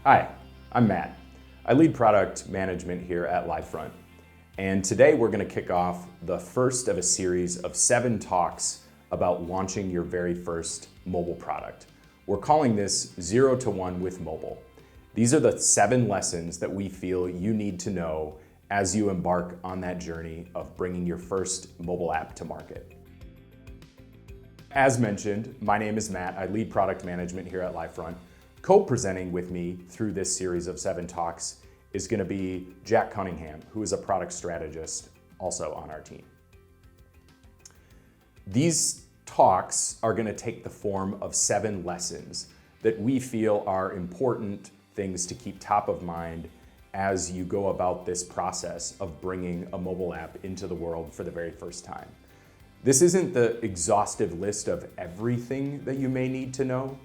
Hi, I'm Matt. I lead product management here at Livefront. And today we're going to kick off the first of a series of 7 talks about launching your very first mobile product. We're calling this 0 to 1 with mobile. These are the 7 lessons that we feel you need to know as you embark on that journey of bringing your first mobile app to market. As mentioned, my name is Matt. I lead product management here at Livefront. Co-presenting with me through this series of 7 talks is going to be Jack Cunningham, who is a product strategist also on our team. These talks are going to take the form of 7 lessons that we feel are important things to keep top of mind as you go about this process of bringing a mobile app into the world for the very first time. This isn't the exhaustive list of everything that you may need to know,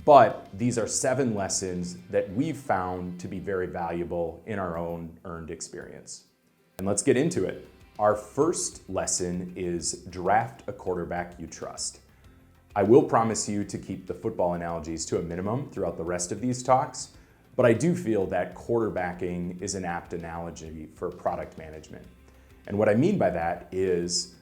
but these are 7 lessons that we've found to be very valuable in our own earned experience. And let's get into it. Our first lesson is draft a quarterback you trust. I will promise you to keep the football analogies to a minimum throughout the rest of these talks, but I do feel that quarterbacking is an apt analogy for product management. And what I mean by that is,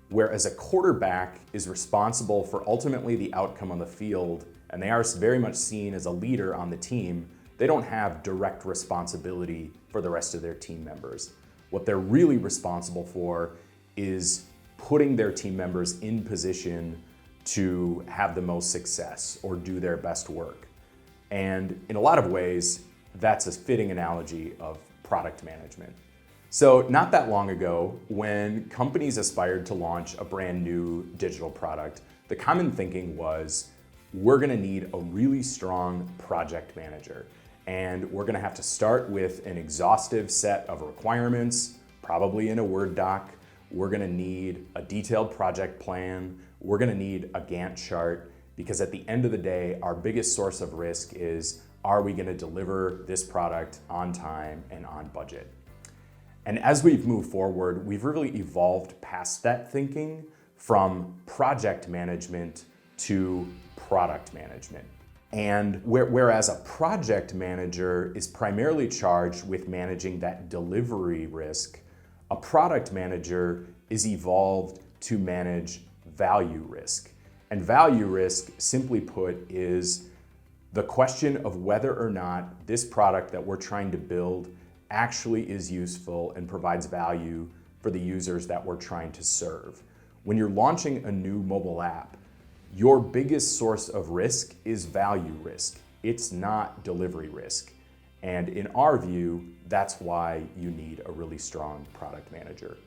whereas a quarterback is responsible for ultimately the outcome on the field, and they are very much seen as a leader on the team, they don't have direct responsibility for the rest of their team members. What they're really responsible for is putting their team members in position to have the most success or do their best work. And in a lot of ways, that's a fitting analogy of product management. So not that long ago, when companies aspired to launch a brand new digital product, the common thinking was, we're gonna need a really strong project manager. And we're gonna have to start with an exhaustive set of requirements, probably in a Word doc. We're gonna need a detailed project plan. We're gonna need a Gantt chart, because at the end of the day, our biggest source of risk is, are we gonna deliver this product on time and on budget? And as we've moved forward, we've really evolved past that thinking from project management to product management. And whereas a project manager is primarily charged with managing that delivery risk, a product manager is evolved to manage value risk. And value risk, simply put, is the question of whether or not this product that we're trying to build actually is useful and provides value for the users that we're trying to serve. When you're launching a new mobile app, your biggest source of risk is value risk. It's not delivery risk. And in our view, that's why you need a really strong product manager.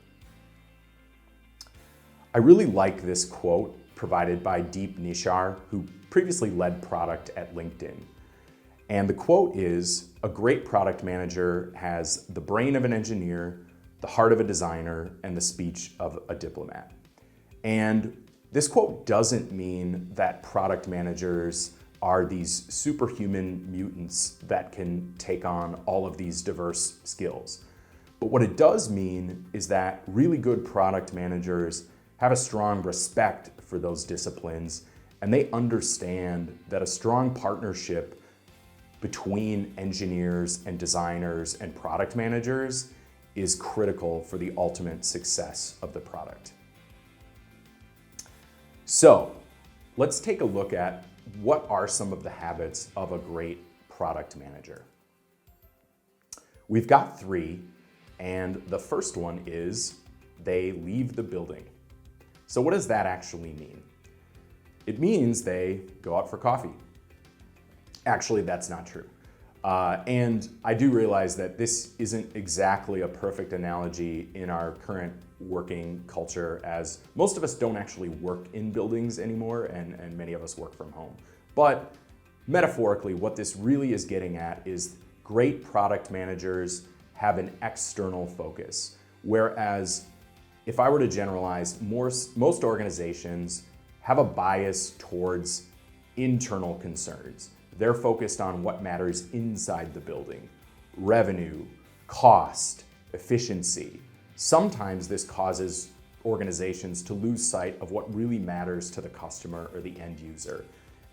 I really like this quote provided by Deep Nishar, who previously led product at LinkedIn. And the quote is, a great product manager has the brain of an engineer, the heart of a designer, and the speech of a diplomat. And this quote doesn't mean that product managers are these superhuman mutants that can take on all of these diverse skills. But what it does mean is that really good product managers have a strong respect for those disciplines, and they understand that a strong partnership between engineers and designers and product managers is critical for the ultimate success of the product. So let's take a look at what are some of the habits of a great product manager. We've got 3, and the first one is they leave the building. So what does that actually mean? It means they go out for coffee. Actually, that's not true. And I do realize that this isn't exactly a perfect analogy in our current working culture, as most of us don't actually work in buildings anymore, and many of us work from home. But metaphorically, what this really is getting at is great product managers have an external focus. Whereas if I were to generalize, most organizations have a bias towards internal concerns. They're focused on what matters inside the building: revenue, cost, efficiency. Sometimes this causes organizations to lose sight of what really matters to the customer or the end user.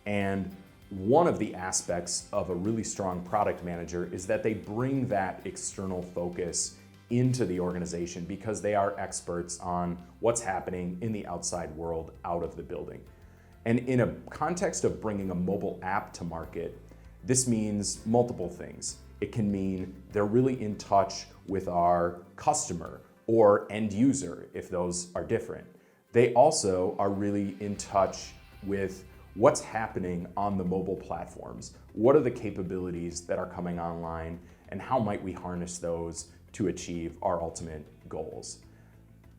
And one of the aspects of a really strong product manager is that they bring that external focus into the organization because they are experts on what's happening in the outside world out of the building. And in a context of bringing a mobile app to market, this means multiple things. It can mean they're really in touch with our customer or end user, if those are different. They also are really in touch with what's happening on the mobile platforms. What are the capabilities that are coming online, and how might we harness those to achieve our ultimate goals?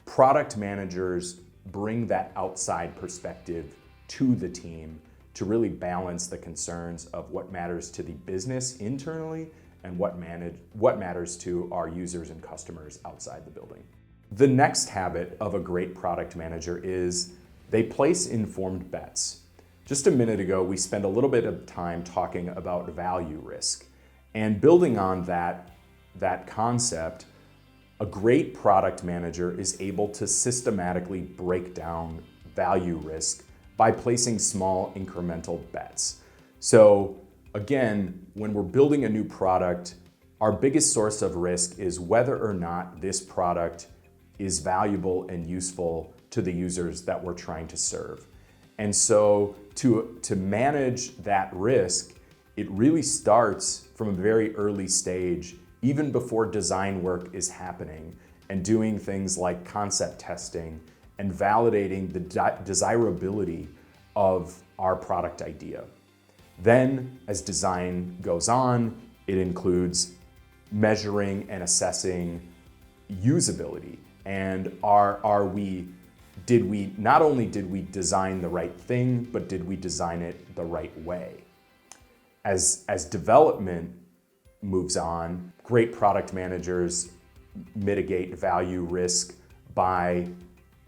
Product managers bring that outside perspective to the team to really balance the concerns of what matters to the business internally and what matters to our users and customers outside the building. The next habit of a great product manager is they place informed bets. Just a minute ago, we spent a little bit of time talking about value risk. And building on that concept, a great product manager is able to systematically break down value risk by placing small incremental bets. So again, when we're building a new product, our biggest source of risk is whether or not this product is valuable and useful to the users that we're trying to serve. And so to manage that risk, it really starts from a very early stage, even before design work is happening, and doing things like concept testing and validating the desirability of our product idea. Then, as design goes on, it includes measuring and assessing usability. And not only did we design the right thing, but did we design it the right way? As development moves on, great product managers mitigate value risk by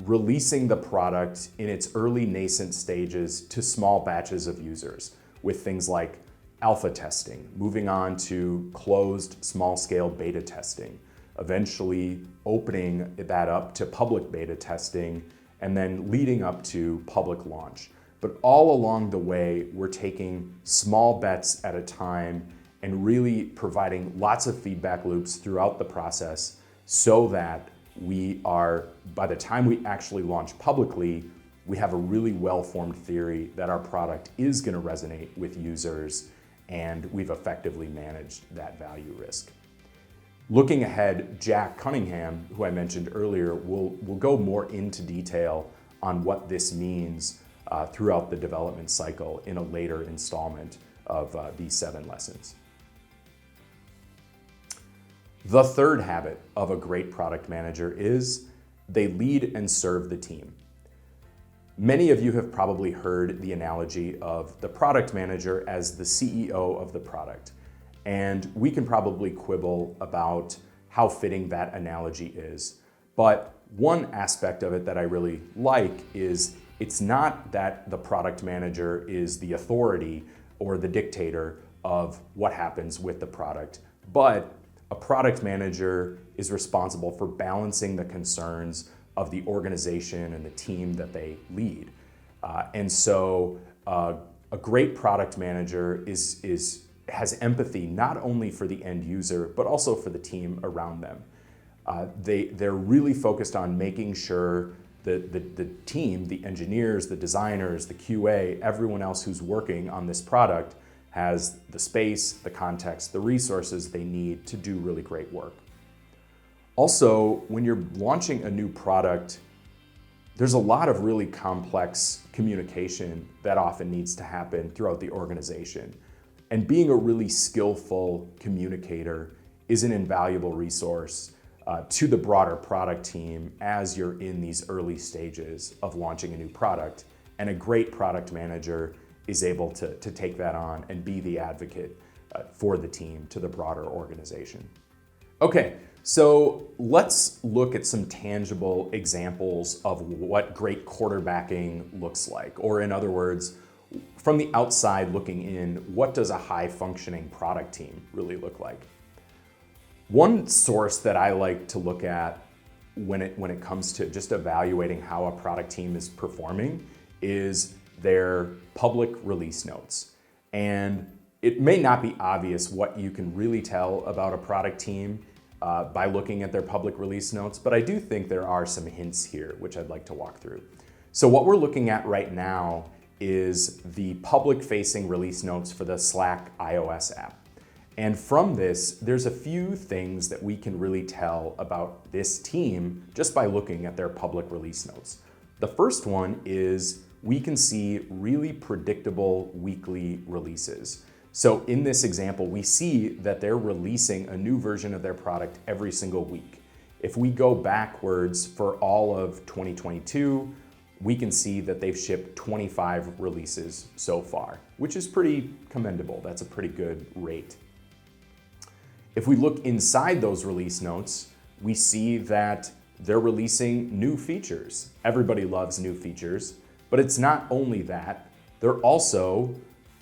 releasing the product in its early nascent stages to small batches of users with things like alpha testing, moving on to closed small-scale beta testing, eventually opening that up to public beta testing, and then leading up to public launch. But all along the way, we're taking small bets at a time and really providing lots of feedback loops throughout the process so that by the time we actually launch publicly, we have a really well-formed theory that our product is going to resonate with users, and we've effectively managed that value risk. Looking ahead, Jack Cunningham, who I mentioned earlier, will go more into detail on what this means throughout the development cycle in a later installment of these 7 lessons. The third habit of a great product manager is they lead and serve the team. Many of you have probably heard the analogy of the product manager as the CEO of the product. And we can probably quibble about how fitting that analogy is. But one aspect of it that I really like is it's not that the product manager is the authority or the dictator of what happens with the product, but a product manager is responsible for balancing the concerns of the organization and the team that they lead. And so a great product manager has empathy not only for the end user, but also for the team around them. They're really focused on making sure that the team, the engineers, the designers, the QA, everyone else who's working on this product has the space, the context, the resources they need to do really great work. Also, when you're launching a new product, there's a lot of really complex communication that often needs to happen throughout the organization. And being a really skillful communicator is an invaluable resource to the broader product team as you're in these early stages of launching a new product. And a great product manager is able to take that on and be the advocate for the team to the broader organization. Okay, so let's look at some tangible examples of what great quarterbacking looks like. Or in other words, from the outside looking in, what does a high-functioning product team really look like? One source that I like to look at when it comes to just evaluating how a product team is performing is their public release notes. And it may not be obvious what you can really tell about a product team by looking at their public release notes, but I do think there are some hints here, which I'd like to walk through. So what we're looking at right now is the public-facing release notes for the Slack iOS app. And from this, there's a few things that we can really tell about this team just by looking at their public release notes. The first one is we can see really predictable weekly releases. So in this example, we see that they're releasing a new version of their product every single week. If we go backwards for all of 2022, we can see that they've shipped 25 releases so far, which is pretty commendable. That's a pretty good rate. If we look inside those release notes, we see that they're releasing new features. Everybody loves new features, but it's not only that, they're also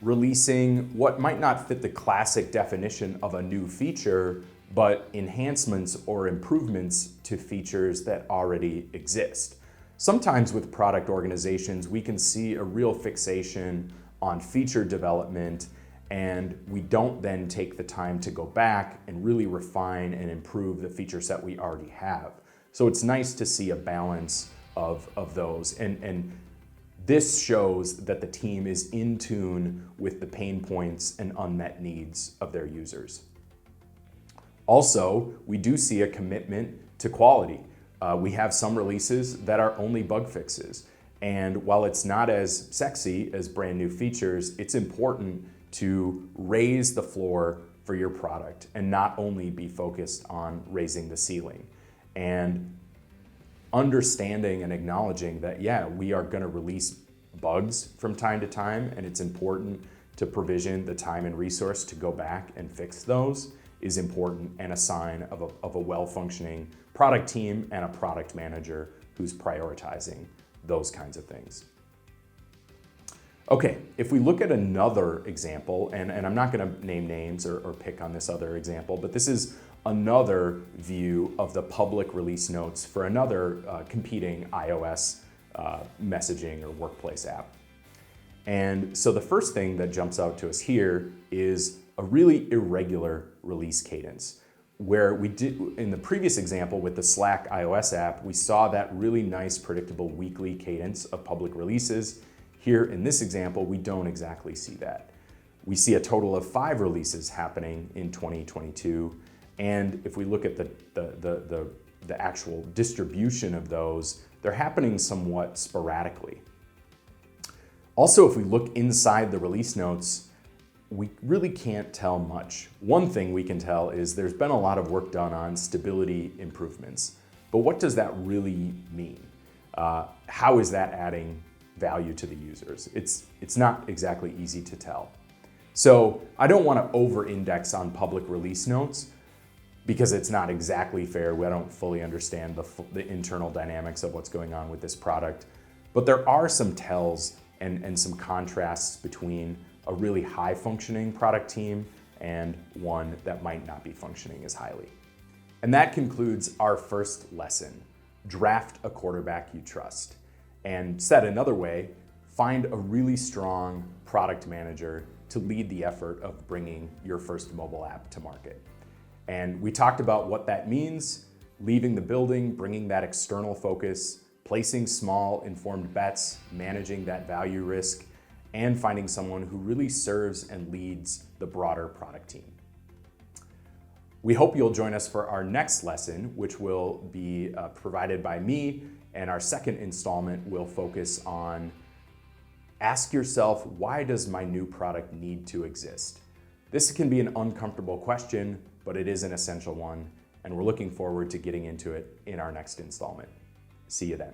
releasing what might not fit the classic definition of a new feature, but enhancements or improvements to features that already exist. Sometimes with product organizations, we can see a real fixation on feature development, and we don't then take the time to go back and really refine and improve the feature set we already have. So it's nice to see a balance of those. And this shows that the team is in tune with the pain points and unmet needs of their users. Also, we do see a commitment to quality. We have some releases that are only bug fixes. And while it's not as sexy as brand new features, it's important to raise the floor for your product and not only be focused on raising the ceiling. And understanding and acknowledging that, yeah, we are gonna release bugs from time to time, and it's important to provision the time and resource to go back and fix those is important and a sign of a well-functioning product team and a product manager who's prioritizing those kinds of things. Okay, if we look at another example, and I'm not gonna name names or pick on this other example, but this is another view of the public release notes for another competing iOS messaging or workplace app. And so the first thing that jumps out to us here is a really irregular release cadence. Where we did, in the previous example with the Slack iOS app, we saw that really nice, predictable weekly cadence of public releases. Here in this example, we don't exactly see that. We see a total of 5 releases happening in 2022. And if we look at the actual distribution of those, they're happening somewhat sporadically. Also, if we look inside the release notes, we really can't tell much. One thing we can tell is there's been a lot of work done on stability improvements. But what does that really mean? How is that adding value to the users? It's not exactly easy to tell. So I don't want to over-index on public release notes because it's not exactly fair. We don't fully understand the internal dynamics of what's going on with this product. But there are some tells and some contrasts between a really high functioning product team and one that might not be functioning as highly. And that concludes our first lesson. Draft a quarterback you trust. And said another way, find a really strong product manager to lead the effort of bringing your first mobile app to market. And we talked about what that means, leaving the building, bringing that external focus, placing small informed bets, managing that value risk, and finding someone who really serves and leads the broader product team. We hope you'll join us for our next lesson, which will be provided by me, and our second installment will focus on ask yourself, why does my new product need to exist? This can be an uncomfortable question, but it is an essential one, and we're looking forward to getting into it in our next installment. See you then.